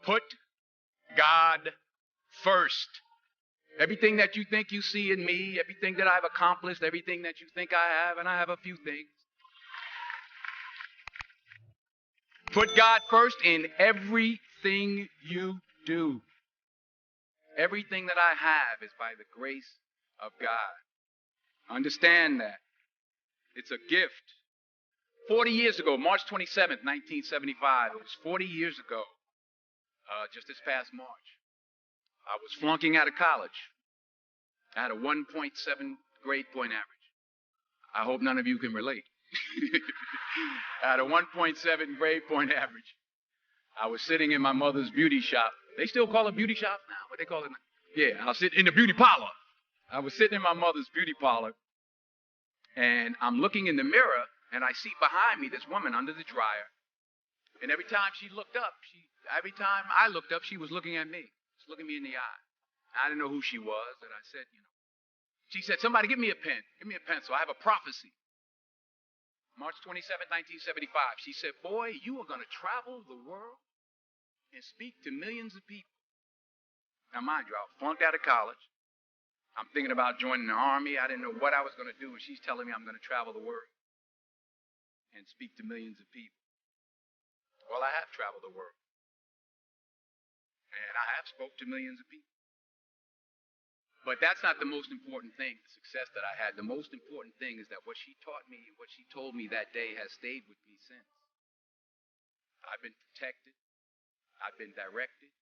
Put God first. Everything that you think you see in me, everything that I've accomplished, everything that you think I have, and I have a few things. Put God first in everything you do. Everything that I have is by the grace of God. Understand that. It's a gift. 40 years ago, March 27th, 1975, it was 40 years ago, just this past March, I was flunking out of college. I had a 1.7 grade point average. I hope none of you can relate. I had a 1.7 grade point average. I was sitting in my mother's beauty shop. They still call it beauty shop now? What they call it now? Yeah, I was sitting in the beauty parlor. I was sitting in my mother's beauty parlor, and I'm looking in the mirror, and I see behind me this woman under the dryer. And every time she looked up, every time I looked up, she was looking at me. Just looking me in the eye. I didn't know who she was, and I said, she said, somebody give me a pen. Give me a pencil. I have a prophecy. March 27, 1975. She said, boy, you are going to travel the world and speak to millions of people. Now, mind you, I flunked out of college. I'm thinking about joining the army. I didn't know what I was going to do, and she's telling me I'm going to travel the world and speak to millions of people. Well, I have traveled the world. And I have spoke to millions of people. But that's not the most important thing, the success that I had. The most important thing is that what she taught me and what she told me that day has stayed with me since. I've been protected. I've been directed.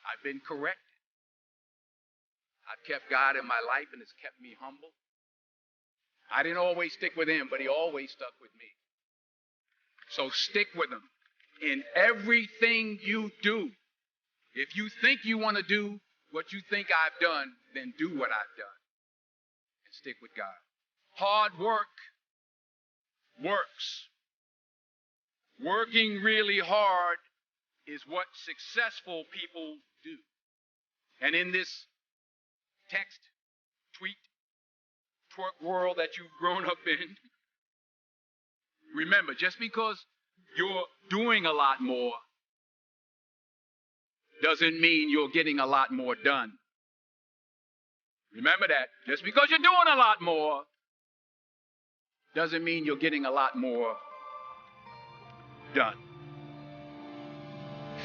I've been corrected. I've kept God in my life, and it's kept me humble. I didn't always stick with him, but he always stuck with me. So stick with him in everything you do. If you think you want to do what you think I've done, then do what I've done. And stick with God. Hard work works. Working really hard is what successful people do. And in this text, tweet, twerk world that you've grown up in, remember, just because you're doing a lot more doesn't mean you're getting a lot more done. Remember that. Just because you're doing a lot more doesn't mean you're getting a lot more done.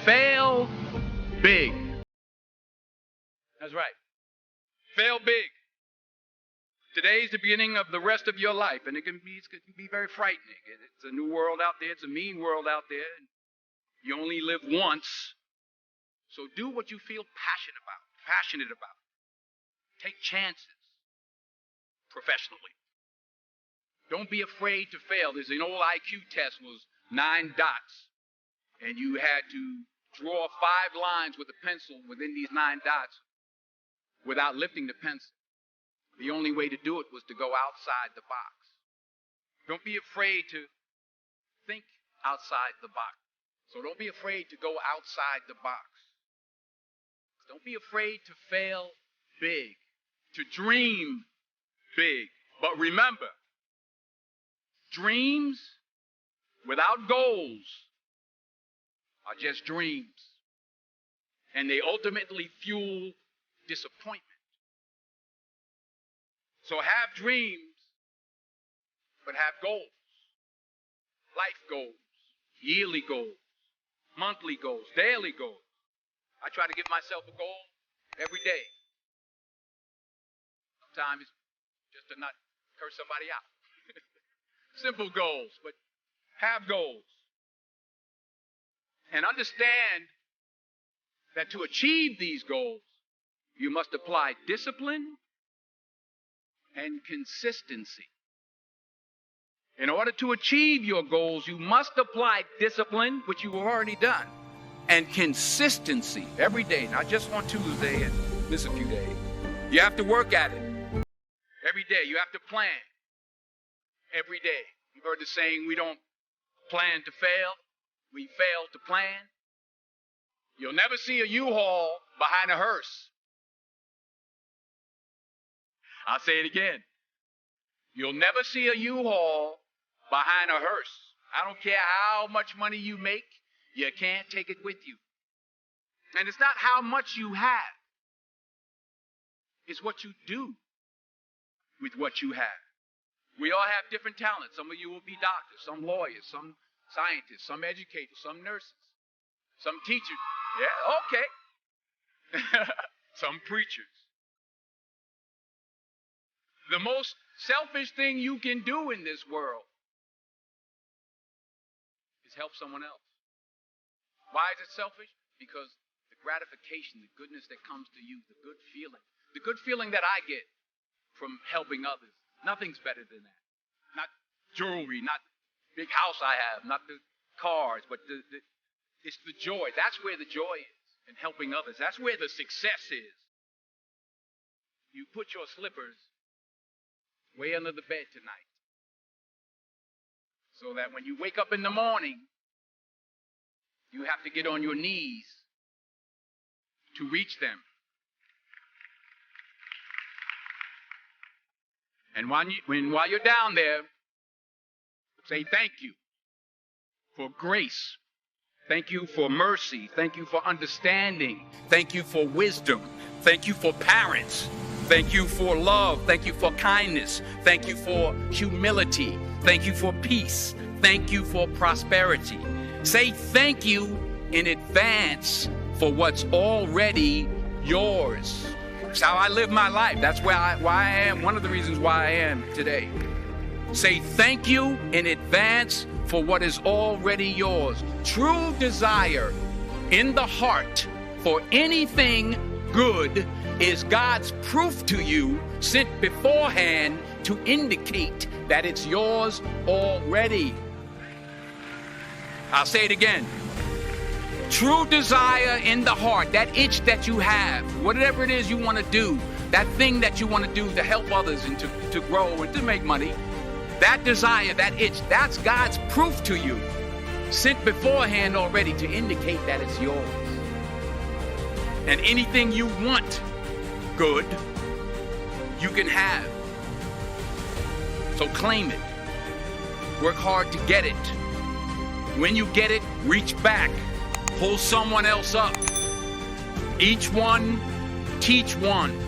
Fail big. That's right. Fail big. Today's the beginning of the rest of your life, and it can be very frightening. It's a new world out there. It's a mean world out there. You only live once. So do what you feel passionate about. Take chances professionally. Don't be afraid to fail. There's an old IQ test, was 9 dots. And you had to draw 5 lines with a pencil within these 9 dots without lifting the pencil. The only way to do it was to go outside the box. Don't be afraid to think outside the box. So don't be afraid to go outside the box. Don't be afraid to fail big, to dream big. But remember, dreams without goals are just dreams. And they ultimately fuel disappointment. So have dreams, but have goals. Life goals, yearly goals, monthly goals, daily goals. I try to give myself a goal every day. Sometimes it's just to not curse somebody out. Simple goals, but have goals. And understand that to achieve these goals, you must apply discipline and consistency. In order to achieve your goals, you must apply discipline, which you have already done, and consistency every day, not just on Tuesday and miss a few days. You have to work at it every day. You have to plan every day. You've heard the saying, we don't plan to fail, we fail to plan. You'll never see a U-Haul behind a hearse. I'll say it again. You'll never see a U-Haul behind a hearse. I don't care how much money you make, you can't take it with you. And it's not how much you have. It's what you do with what you have. We all have different talents. Some of you will be doctors, some lawyers, some scientists, some educators, some nurses, some teachers. Yeah, okay. Some preachers. The most selfish thing you can do in this world is help someone else. Why is it selfish? Because the gratification, the goodness that comes to you, the good feeling that I get from helping others, nothing's better than that. Not jewelry, not the big house I have, not the cars, but it's the joy. That's where the joy is in helping others. That's where the success is. You put your slippers way under the bed tonight so that when you wake up in the morning, you have to get on your knees to reach them. And while you're down there, say thank you for grace. Thank you for mercy. Thank you for understanding. Thank you for wisdom. Thank you for parents. Thank you for love. Thank you for kindness. Thank you for humility. Thank you for peace. Thank you for prosperity. Say thank you in advance for what's already yours. That's how I live my life. That's why I am. One of the reasons why I am today. Say thank you in advance for what is already yours. True desire in the heart for anything good is God's proof to you sent beforehand to indicate that it's yours already. I'll say it again. True desire in the heart, that itch that you have, whatever it is you want to do, that thing that you want to do to help others and to grow and to make money, that desire, that itch, that's God's proof to you, sent beforehand already to indicate that it's yours. And anything you want good, you can have. So claim it. Work hard to get it. When you get it, reach back. Pull someone else up. Each one, teach one.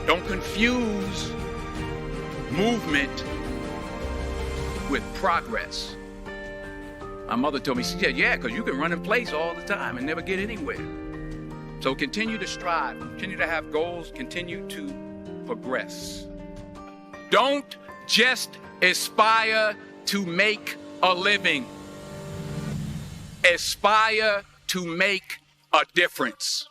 Don't confuse movement with progress. My mother told me, she said, yeah, because you can run in place all the time and never get anywhere. So continue to strive, continue to have goals, continue to progress. Don't just aspire to make a living. Aspire to make a difference.